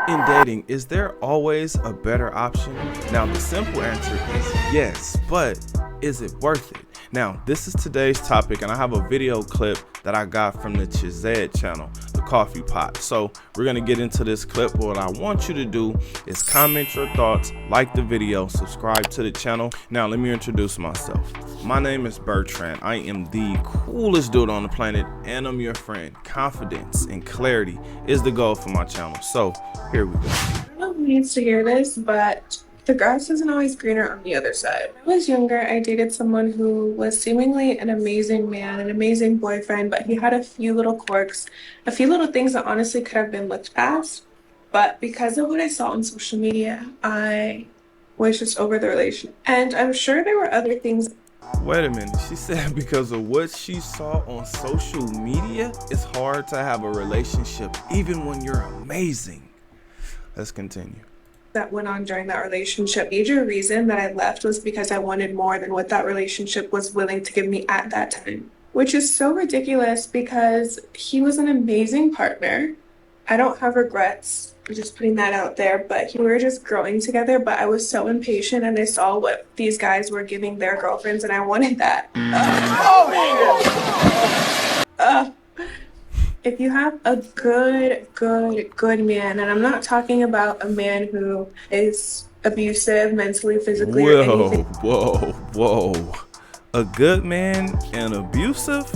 In dating, is there always a better option? Now, the simple answer is yes, but is it worth it? Now, this is today's topic, and I have a video clip that I got from the Chized channel, the coffee pot. So we're gonna get into this clip. What I want you to do is comment your thoughts, like the video, subscribe to the channel. Now, let me introduce myself. My name is Bertrand. I am the coolest dude on the planet, and I'm your friend. Confidence and clarity is the goal for my channel. So here we go. I don't know who needs to hear this, but the grass isn't always greener on the other side. When I was younger, I dated someone who was seemingly an amazing man, an amazing boyfriend, but he had a few little quirks, a few little things that honestly could have been looked past. But because of what I saw on social media, I was just over the relationship. And I'm sure there were other things. Wait a minute, she said because of what she saw on social media, it's hard to have a relationship even when you're amazing. Let's continue. That went on during that relationship. Major reason that I left was because I wanted more than what that relationship was willing to give me at that time, which is so ridiculous because he was an amazing partner. I don't have regrets. I'm just putting that out there, but we were just growing together. But I was so impatient, and I saw what these guys were giving their girlfriends, and I wanted that. If you have a good man, and I'm not talking about a man who is abusive mentally, physically, or anything. Whoa. A good man and abusive?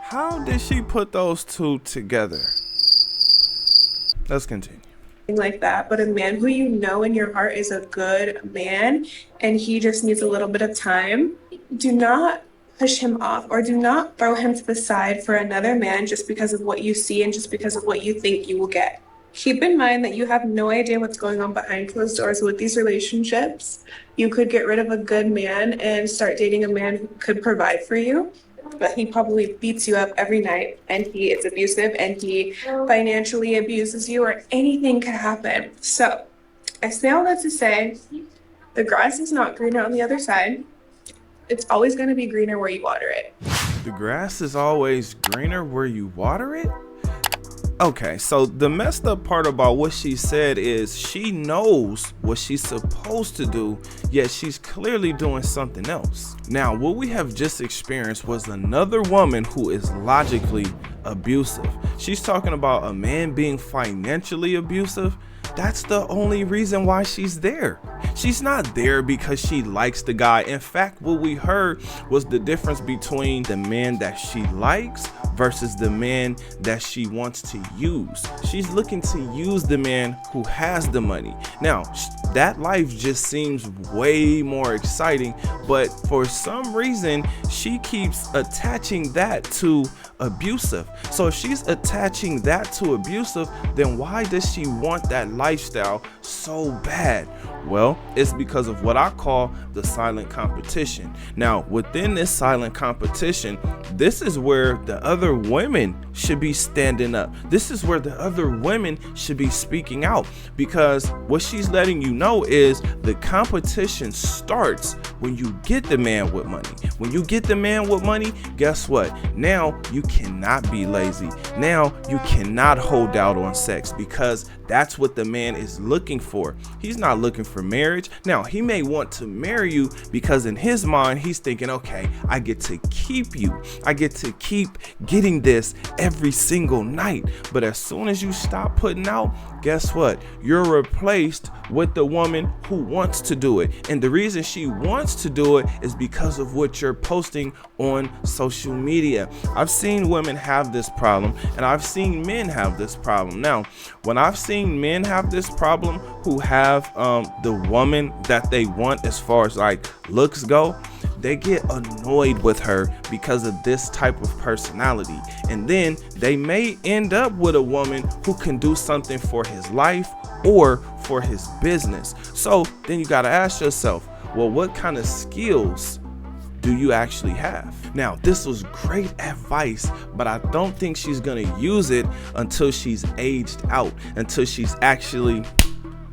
How did she put those two together? Let's continue. Like that, but a man who you know in your heart is a good man and he just needs a little bit of time, do not push him off or do not throw him to the side for another man just because of what you see and just because of what you think you will get. Keep in mind that you have no idea what's going on behind closed doors with these relationships. You could get rid of a good man and start dating a man who could provide for you, but he probably beats you up every night and he is abusive and he financially abuses you, or anything could happen. So I say all that to say the grass is not greener on the other side. It's always going to be greener where you water it. The grass is always greener where you water it? Okay, so the messed up part about what she said is she knows what she's supposed to do, yet she's clearly doing something else. Now, what we have just experienced was another woman who is logically abusive. She's talking about a man being financially abusive. That's the only reason why she's there. She's not there because she likes the guy. In fact, what we heard was the difference between the man that she likes versus the man that she wants to use. She's looking to use the man who has the money. Now, that life just seems way more exciting, but for some reason, she keeps attaching that to abusive. So if she's attaching that to abusive, then why does she want that lifestyle so bad? Well, it's because of what I call the silent competition. Now, within this silent competition, this is where the other women should be standing up. This is where the other women should be speaking out, because what she's letting you know is the competition starts when you get the man with money. When you get the man with money, guess what? Now you cannot be lazy. Now you cannot hold out on sex, because that's what the man is looking for. He's not looking for marriage. Now, he may want to marry you because in his mind, he's thinking, okay, I get to keep you. I get to keep getting this every single night. But as soon as you stop putting out, guess what? You're replaced with the woman who wants to do it. And the reason she wants to do it is because of what you're posting on social media. I've seen women have this problem, and I've seen men have this problem. Now, when I've seen men have this problem who have the woman that they want as far as like looks go, they get annoyed with her because of this type of personality, and then they may end up with a woman who can do something for his life or for his business. So then you got to ask yourself, well, what kind of skills do you actually have? Now, this was great advice, but I don't think she's gonna use it until she's aged out, until she's actually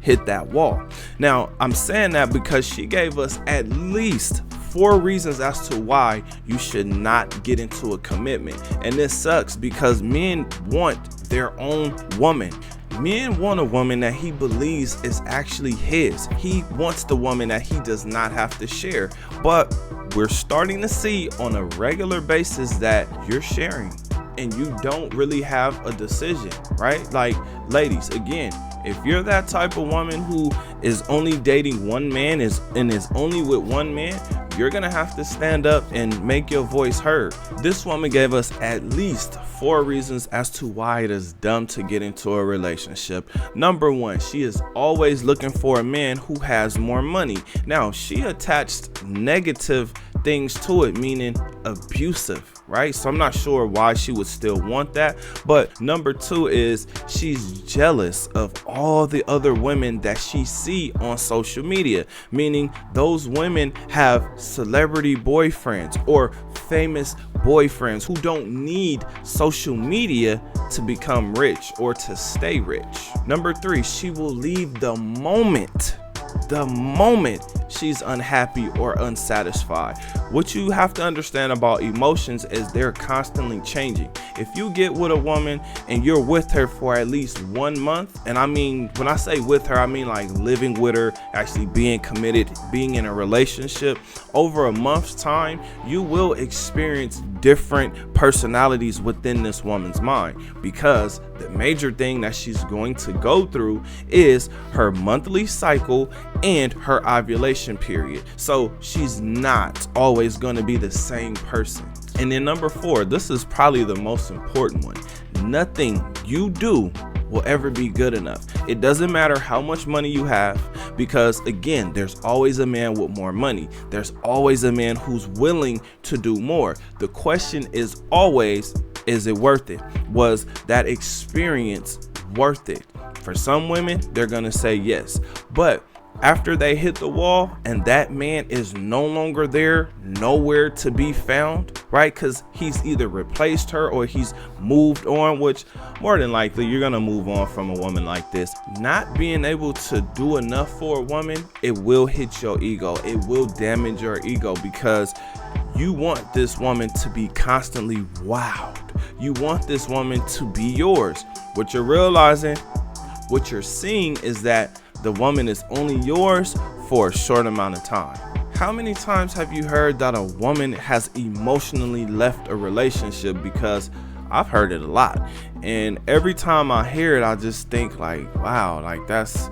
hit that wall. Now, I'm saying that because she gave us at least 4 reasons as to why you should not get into a commitment. And this sucks because men want their own woman. Men want a woman that he believes is actually his. He wants the woman that he does not have to share. But we're starting to see on a regular basis that you're sharing and you don't really have a decision, right? Like, ladies, again, if you're that type of woman who is only dating one man and is only with one man, you're gonna have to stand up and make your voice heard. This woman gave us at least 4 reasons as to why it is dumb to get into a relationship. Number 1, she is always looking for a man who has more money. Now, she attached negative things to it, meaning abusive, right? So I'm not sure why she would still want that. But number 2 is she's jealous of all the other women that she see on social media, meaning those women have celebrity boyfriends or famous boyfriends who don't need social media to become rich or to stay rich. Number 3, she will leave the moment she's unhappy or unsatisfied. What you have to understand about emotions is they're constantly changing. If you get with a woman and you're with her for at least 1 month, and I mean, when I say with her, I mean like living with her, actually being committed, being in a relationship, over a month's time, you will experience different personalities within this woman's mind, because the major thing that she's going to go through is her monthly cycle and her ovulation period. So she's not always going to be the same person. And then number 4, this is probably the most important one. Nothing you do will ever be good enough. It doesn't matter how much money you have, because again, there's always a man with more money. There's always a man who's willing to do more. The question is always, is it worth it? Was that experience worth it? For some women, they're gonna say yes, but after they hit the wall and that man is no longer there, nowhere to be found, right? Because he's either replaced her or he's moved on, which more than likely you're gonna move on from a woman like this. Not being able to do enough for a woman, it will hit your ego. It will damage your ego, because you want this woman to be constantly wowed. You want this woman to be yours. What you're realizing, what you're seeing is that the woman is only yours for a short amount of time. How many times have you heard that a woman has emotionally left a relationship? Because I've heard it a lot. And every time I hear it, I just think like, wow, like that's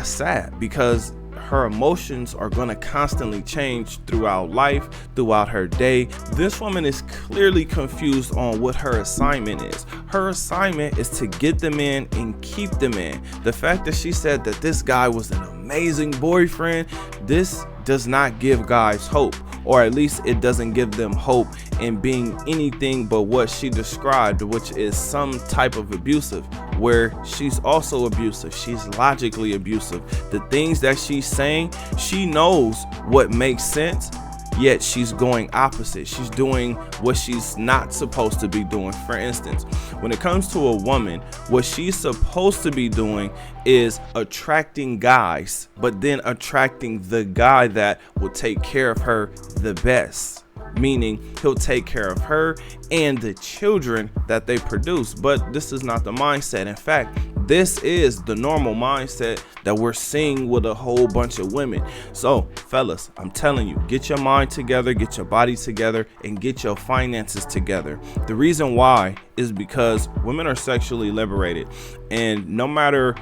sad, because her emotions are going to constantly change throughout life, throughout her day. This woman is clearly confused on what her assignment is. Her assignment is to get the man and keep the man. The fact that she said that this guy was an amazing boyfriend, this does not give guys hope, or at least it doesn't give them hope in being anything but what she described, which is some type of abusive, where she's also abusive. She's logically abusive. The things that she's saying, she knows what makes sense, yet she's going opposite. She's doing what she's not supposed to be doing. For instance, when it comes to a woman, what she's supposed to be doing is attracting guys, but then attracting the guy that will take care of her the best. Meaning he'll take care of her and the children that they produce. But this is not the mindset. In fact, this is the normal mindset that we're seeing with a whole bunch of women. So fellas, I'm telling you, get your mind together, get your body together, and get your finances together. The reason why is because women are sexually liberated, and no matter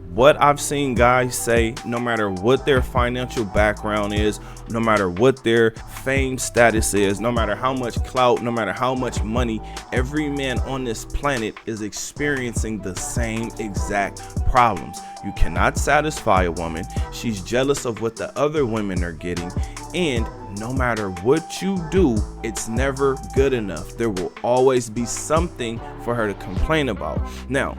what I've seen guys say, no matter what their financial background is, no matter what their fame status is, no matter how much clout, no matter how much money, every man on this planet is experiencing the same exact problems. You cannot satisfy a woman. She's jealous of what the other women are getting, and no matter what you do, it's never good enough. There will always be something for her to complain about. Now,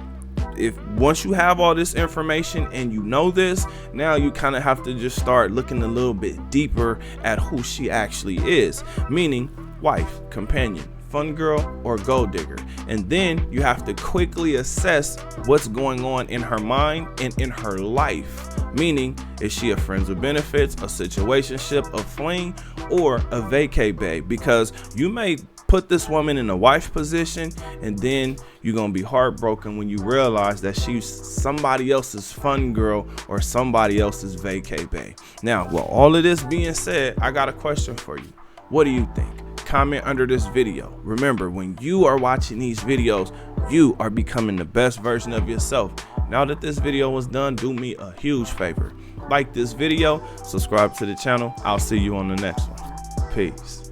if once you have all this information and you know this, now you kind of have to just start looking a little bit deeper at who she actually is, meaning wife, companion, fun girl, or gold digger. And then you have to quickly assess what's going on in her mind and in her life, meaning is she a friends with benefits, a situationship, a fling, or a vacay babe? Because you may put this woman in a wife position, and then you're gonna be heartbroken when you realize that she's somebody else's fun girl or somebody else's vacay bae. Now, with all of this being said, I got a question for you. What do you think? Comment under this video. Remember, when you are watching these videos, you are becoming the best version of yourself. Now that this video was done, do me a huge favor. Like this video, subscribe to the channel. I'll see you on the next one. Peace.